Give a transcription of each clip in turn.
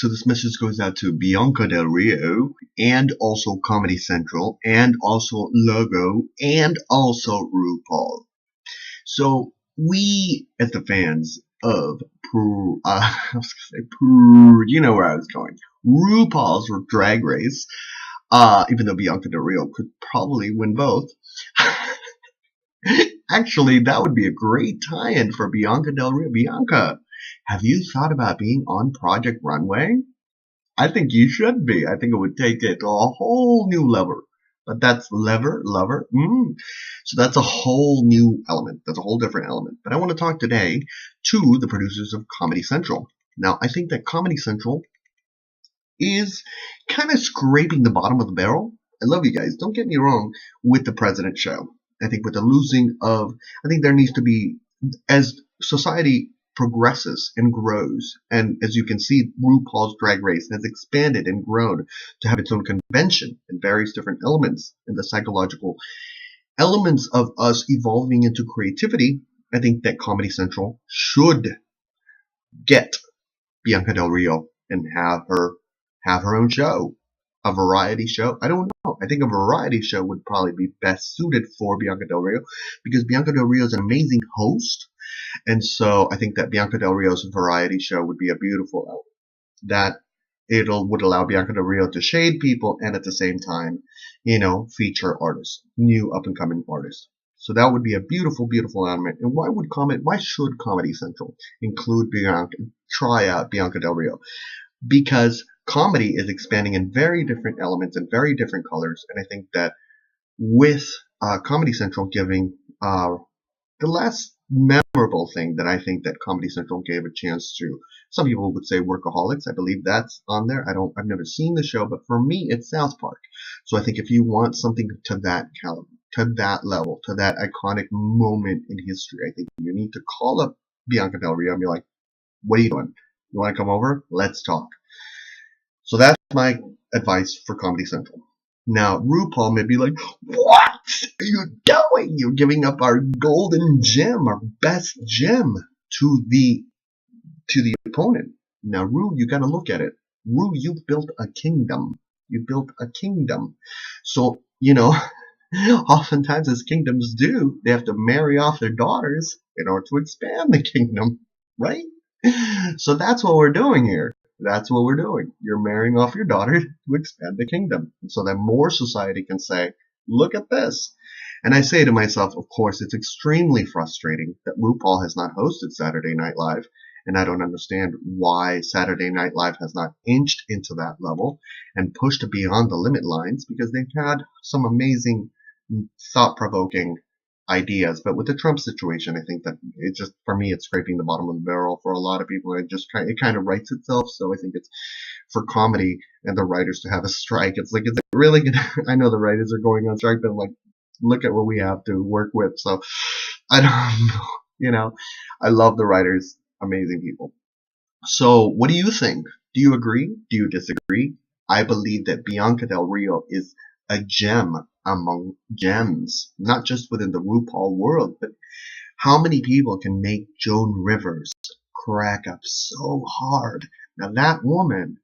So this message goes out to Bianca Del Rio and also Comedy Central and also Logo and also RuPaul. So we, as the fans of I was gonna say you know where I was going. RuPaul's Drag Race, even though Bianca Del Rio could probably win both. Actually, that would be a great tie-in for Bianca Del Rio. Bianca, have you thought about being on Project Runway? I think you should be. I think it would take it to a whole new level. But that's lover. So that's a whole new element. That's a whole different element. But I want to talk today to the producers of Comedy Central. Now, I think that Comedy Central is kind of scraping the bottom of the barrel. I love you guys. Don't get me wrong with the President show. I think with the losing of, I think there needs to be, as society progresses and grows, and as you can see, RuPaul's Drag Race has expanded and grown to have its own convention and various different elements and the psychological elements of us evolving into creativity. I think that Comedy Central should get Bianca Del Rio and have her own show. A variety show? I don't know. I think a variety show would probably be best suited for Bianca Del Rio because Bianca Del Rio is an amazing host. And so I think that Bianca Del Rio's variety show would be a beautiful element. That would allow Bianca Del Rio to shade people and at the same time, feature artists, new up and coming artists. So that would be a beautiful, beautiful element. And why should Comedy Central include try out Bianca Del Rio? Because comedy is expanding in very different elements and very different colors. And I think that with Comedy Central giving the last memorable thing that I think that Comedy Central gave a chance to, some people would say Workaholics. I believe that's on there. I've never seen the show, but for me, it's South Park. So I think if you want something to that caliber, to that level, to that iconic moment in history, I think you need to call up Bianca Del Rio and be like, what are you doing? You want to come over? Let's talk. So that's my advice for Comedy Central. Now, RuPaul may be like, what are you doing? You're giving up our golden gem, our best gem to the opponent. Now, Ru, you gotta look at it. Ru, you've built a kingdom. You built a kingdom. So, oftentimes as kingdoms do, they have to marry off their daughters in order to expand the kingdom, right? So that's what we're doing here. That's what we're doing. You're marrying off your daughter to expand the kingdom so that more society can say, look at this. And I say to myself, of course, it's extremely frustrating that RuPaul has not hosted Saturday Night Live. And I don't understand why Saturday Night Live has not inched into that level and pushed beyond the limit lines, because they've had some amazing thought-provoking ideas. But with the Trump situation, I think that it just, for me, it's scraping the bottom of the barrel for a lot of people. It kind of writes itself. So I think it's for comedy and the writers to have a strike. It's like, is it really good? I know the writers are going on strike, but like, look at what we have to work with. So I don't know, I love the writers, amazing people. So what do you think? Do you agree? Do you disagree? I believe that Bianca Del Rio is a gem among gems, not just within the RuPaul world, but how many people can make Joan Rivers crack up so hard? Now that woman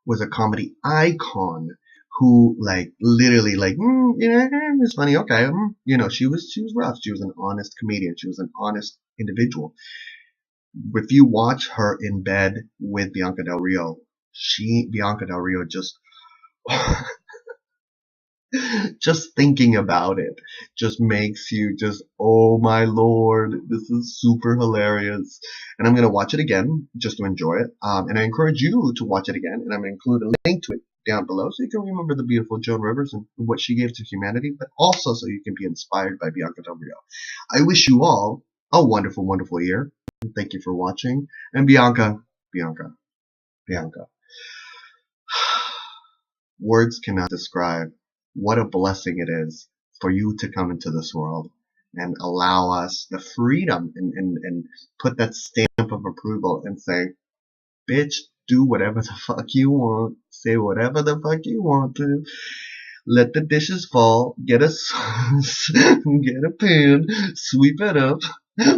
was a comedy icon who literally it's funny, okay, she was rough. She was an honest comedian. She was an honest individual. If you watch her in bed with Bianca Del Rio, Bianca Del Rio just thinking about it just makes you oh my lord, this is super hilarious. And I'm going to watch it again just to enjoy it. And I encourage you to watch it again. And I'm going to include a link to it down below so you can remember the beautiful Joan Rivers and what she gave to humanity, but also so you can be inspired by Bianca Del Rio. I wish you all a wonderful, wonderful year. And thank you for watching. And Bianca. Words cannot describe what a blessing it is for you to come into this world and allow us the freedom and put that stamp of approval and say, bitch, do whatever the fuck you want, say whatever the fuck you want to, let the dishes fall, get a pan, sweep it up,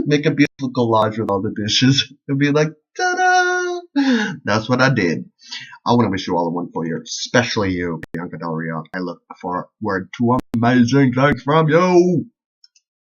make a beautiful collage with all the dishes, and be like, ta-da! That's what I did. I want to wish you all a wonderful year, especially you, Bianca Del Rio. I look forward to amazing things from you.